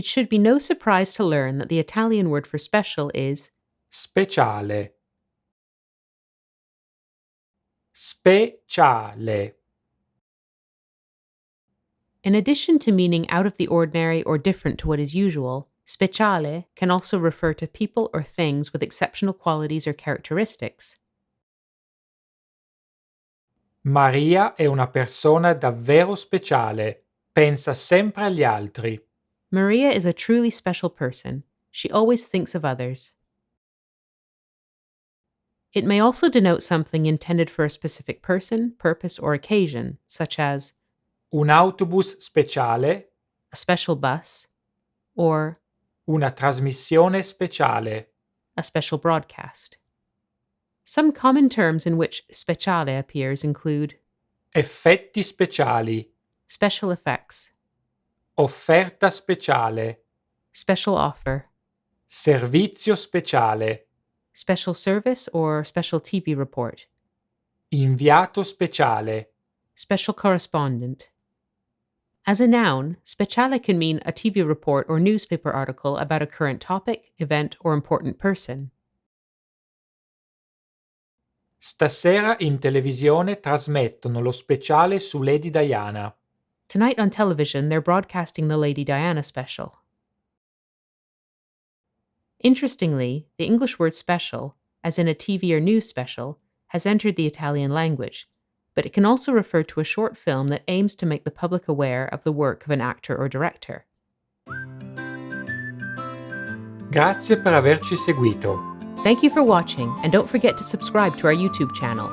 It should be no surprise to learn that the Italian word for special is Speciale. Speciale. In addition to meaning out of the ordinary or different to what is usual, speciale can also refer to people or things with exceptional qualities or characteristics. Maria è una persona davvero speciale. Pensa sempre agli altri. Maria is a truly special person. She always thinks of others. It may also denote something intended for a specific person, purpose, or occasion, such as Un autobus speciale. a special bus or Una trasmissione speciale. a special broadcast. Some common terms in which speciale appears include Effetti speciali. special effects, Offerta speciale. special offer, Servizio speciale. special service or special TV report, Inviato speciale. special correspondent. As a noun, speciale can mean a TV report or newspaper article about a current topic, event, or important person. Stasera in televisione trasmettono lo speciale su Lady Diana. Tonight on television, they're broadcasting the Lady Diana special. Interestingly, the English word special, as in a TV or news special, has entered the Italian language, but it can also refer to a short film that aims to make the public aware of the work of an actor or director. Grazie per averci seguito. Thank you for watching, and don't forget to subscribe to our YouTube channel.